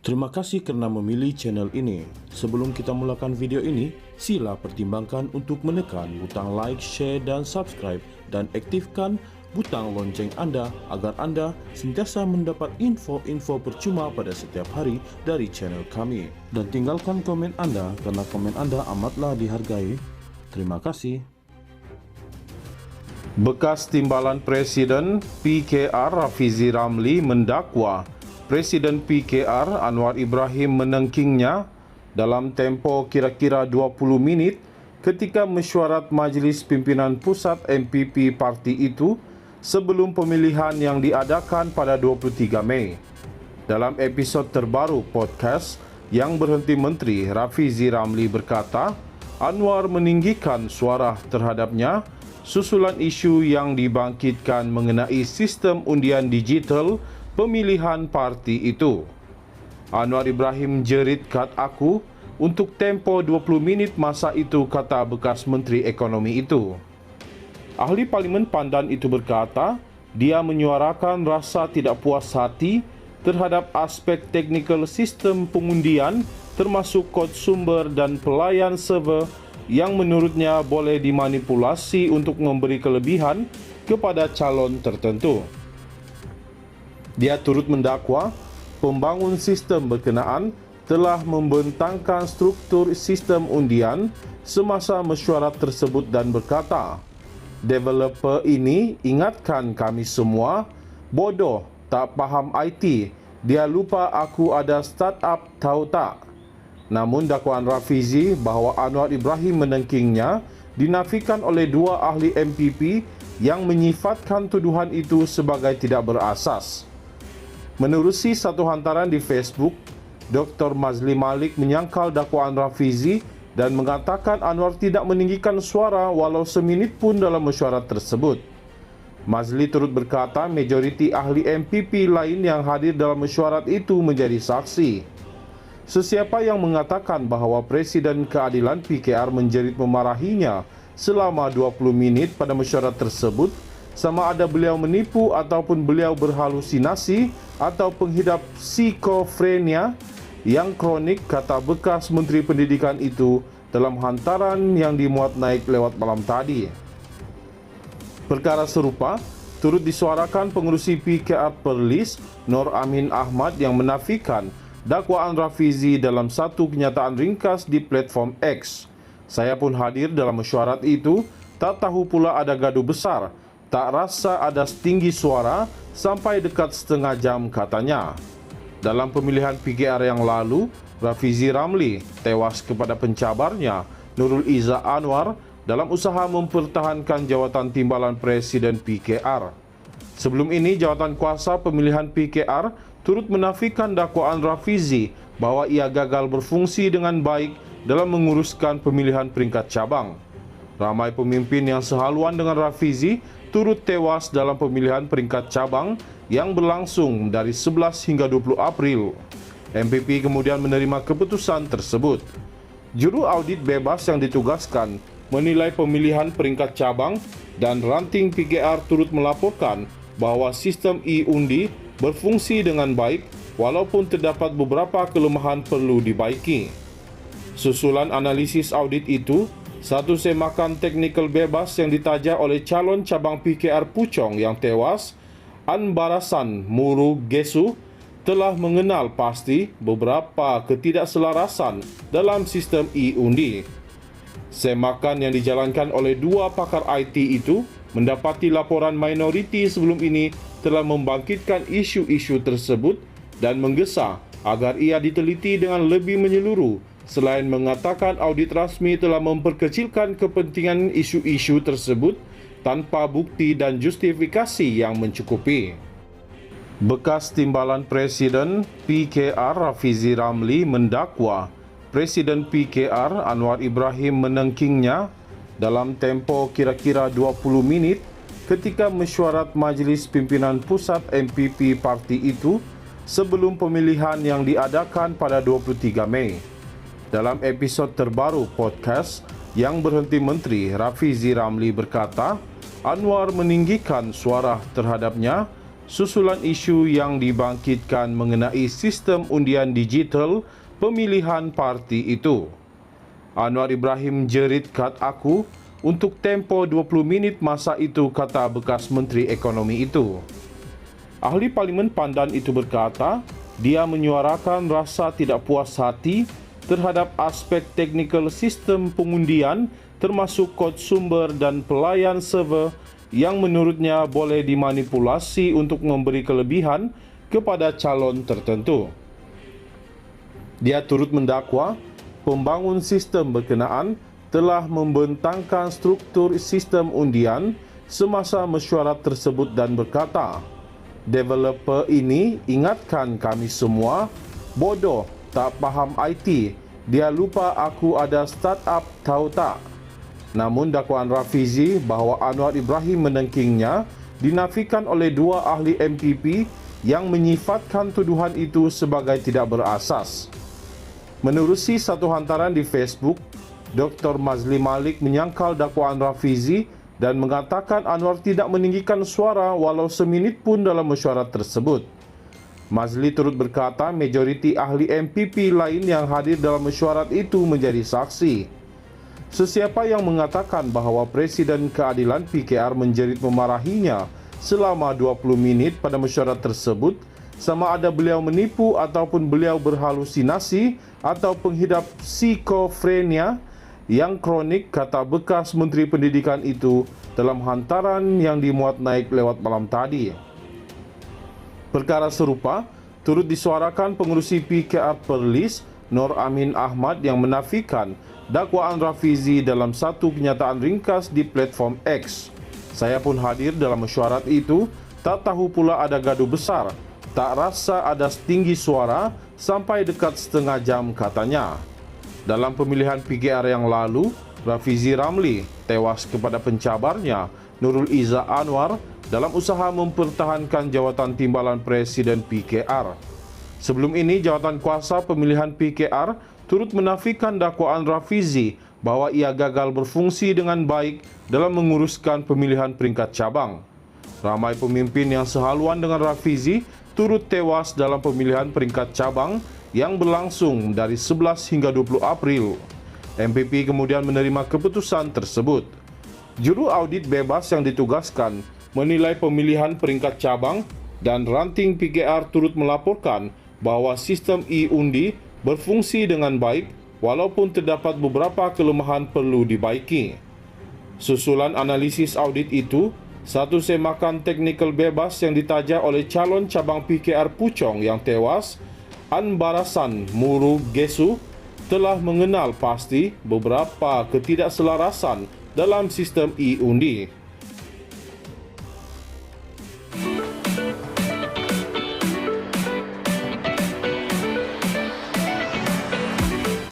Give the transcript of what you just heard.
Terima kasih kerana memilih channel ini. Sebelum kita mulakan video ini, sila pertimbangkan untuk menekan butang like, share dan subscribe dan aktifkan butang lonceng anda agar anda sentiasa mendapat info-info percuma pada setiap hari dari channel kami. Dan tinggalkan komen anda kerana komen anda amatlah dihargai. Terima kasih. Bekas Timbalan Presiden PKR Rafizi Ramli mendakwa Presiden PKR Anwar Ibrahim menengkingnya dalam tempoh kira-kira 20 minit ketika mesyuarat Majlis Pimpinan Pusat MPP parti itu sebelum pemilihan yang diadakan pada 23 Mei. Dalam episod terbaru podcast Yang Berhenti Menteri, Rafizi Ramli berkata, Anwar meninggikan suara terhadapnya susulan isu yang dibangkitkan mengenai sistem undian digital pemilihan parti itu. Anwar Ibrahim jerit kat aku untuk tempoh 20 minit masa itu, kata bekas Menteri Ekonomi itu. Ahli Parlimen Pandan itu berkata, dia menyuarakan rasa tidak puas hati terhadap aspek teknikal sistem pengundian termasuk kod sumber dan pelayan server yang menurutnya boleh dimanipulasi untuk memberi kelebihan kepada calon tertentu. Dia turut mendakwa pembangun sistem berkenaan telah membentangkan struktur sistem undian semasa mesyuarat tersebut dan berkata, developer ini ingatkan kami semua, bodoh, tak faham IT, dia lupa aku ada startup, tahu tak? Namun dakwaan Rafizi bahawa Anwar Ibrahim menengkingnya dinafikan oleh dua ahli MPP yang menyifatkan tuduhan itu sebagai tidak berasas. Menerusi satu hantaran di Facebook, Dr. Mazli Malik menyangkal dakwaan Rafizi dan mengatakan Anwar tidak meninggikan suara walau seminit pun dalam mesyuarat tersebut. Mazli turut berkata majoriti ahli MPP lain yang hadir dalam mesyuarat itu menjadi saksi. Sesiapa yang mengatakan bahawa Presiden Keadilan PKR menjerit memarahinya selama 20 minit pada mesyuarat tersebut, sama ada beliau menipu ataupun beliau berhalusinasi atau penghidap psikofrenia yang kronik, kata bekas Menteri Pendidikan itu dalam hantaran yang dimuat naik lewat malam tadi. Perkara serupa turut disuarakan pengerusi PKR Perlis Nur Amin Ahmad yang menafikan dakwaan Rafizi dalam satu kenyataan ringkas di platform X. Saya pun hadir dalam mesyuarat itu, tak tahu pula ada gaduh besar, tak rasa ada setinggi suara sampai dekat setengah jam, katanya. Dalam pemilihan PKR yang lalu, Rafizi Ramli tewas kepada pencabarnya Nurul Izzah Anwar dalam usaha mempertahankan jawatan Timbalan Presiden PKR. Sebelum ini, jawatan kuasa pemilihan PKR turut menafikan dakwaan Rafizi bahawa ia gagal berfungsi dengan baik dalam menguruskan pemilihan peringkat cabang. Ramai pemimpin yang sehaluan dengan Rafizi turut tewas dalam pemilihan peringkat cabang yang berlangsung dari 11 hingga 20 April. MPP kemudian menerima keputusan tersebut. Juru audit bebas yang ditugaskan menilai pemilihan peringkat cabang dan ranting PKR turut melaporkan bahawa sistem e-undi berfungsi dengan baik walaupun terdapat beberapa kelemahan perlu dibaiki. Susulan analisis audit itu, satu semakan teknikal bebas yang ditaja oleh calon cabang PKR Puchong yang tewas, Anbarasan Muru Gesu, telah mengenal pasti beberapa ketidakselarasan dalam sistem e-undi. Semakan yang dijalankan oleh dua pakar IT itu mendapati laporan minoriti sebelum ini telah membangkitkan isu-isu tersebut dan menggesa agar ia diteliti dengan lebih menyeluruh, selain mengatakan audit rasmi telah memperkecilkan kepentingan isu-isu tersebut tanpa bukti dan justifikasi yang mencukupi. Bekas Timbalan Presiden PKR Rafizi Ramli mendakwa Presiden PKR Anwar Ibrahim menengkingnya dalam tempoh kira-kira 20 minit ketika mesyuarat Majlis Pimpinan Pusat MPP parti itu sebelum pemilihan yang diadakan pada 23 Mei. Dalam episod terbaru podcast Yang Berhenti Menteri, Rafizi Ramli berkata, Anwar meninggikan suara terhadapnya susulan isu yang dibangkitkan mengenai sistem undian digital pemilihan parti itu. Anwar Ibrahim jerit kat aku untuk tempoh 20 minit masa itu, kata bekas Menteri Ekonomi itu. Ahli Parlimen Pandan itu berkata, dia menyuarakan rasa tidak puas hati terhadap aspek teknikal sistem pengundian termasuk kod sumber dan pelayan server yang menurutnya boleh dimanipulasi untuk memberi kelebihan kepada calon tertentu. Dia turut mendakwa pembangun sistem berkenaan telah membentangkan struktur sistem undian semasa mesyuarat tersebut dan berkata, developer ini ingatkan kami semua, bodoh, tak faham IT, dia lupa aku ada startup, tahu tak? Namun dakwaan Rafizi bahawa Anwar Ibrahim menengkingnya dinafikan oleh dua ahli MPP yang menyifatkan tuduhan itu sebagai tidak berasas. Menerusi satu hantaran di Facebook, Dr. Mazli Malik menyangkal dakwaan Rafizi dan mengatakan Anwar tidak meninggikan suara walau seminit pun dalam mesyuarat tersebut. Mazli turut berkata majoriti ahli MPP lain yang hadir dalam mesyuarat itu menjadi saksi. Sesiapa yang mengatakan bahawa Presiden Keadilan PKR menjerit memarahinya selama 20 minit pada mesyuarat tersebut, sama ada beliau menipu ataupun beliau berhalusinasi atau penghidap psikofrenia yang kronik, kata bekas Menteri Pendidikan itu dalam hantaran yang dimuat naik lewat malam tadi. Perkara serupa turut disuarakan pengerusi PKR Perlis, Nur Amin Ahmad, yang menafikan dakwaan Rafizi dalam satu kenyataan ringkas di platform X. Saya pun hadir dalam mesyuarat itu, tak tahu pula ada gaduh besar, tak rasa ada setinggi suara sampai dekat setengah jam, katanya. Dalam pemilihan PKR yang lalu, Rafizi Ramli tewas kepada pencabarnya Nurul Izzah Anwar dalam usaha mempertahankan jawatan timbalan Presiden PKR. Sebelum ini, jawatan kuasa pemilihan PKR turut menafikan dakwaan Rafizi bahawa ia gagal berfungsi dengan baik dalam menguruskan pemilihan peringkat cabang. Ramai pemimpin yang sehaluan dengan Rafizi turut tewas dalam pemilihan peringkat cabang yang berlangsung dari 11 hingga 20 April. MPP kemudian menerima keputusan tersebut. Juru audit bebas yang ditugaskan menilai pemilihan peringkat cabang dan ranting PKR turut melaporkan bahawa sistem e-undi berfungsi dengan baik walaupun terdapat beberapa kelemahan perlu dibaiki. Susulan analisis audit itu, satu semakan teknikal bebas yang ditaja oleh calon cabang PKR Puchong yang tewas, Anbarasan Murugesu, telah mengenal pasti beberapa ketidakselarasan dalam sistem e-undi.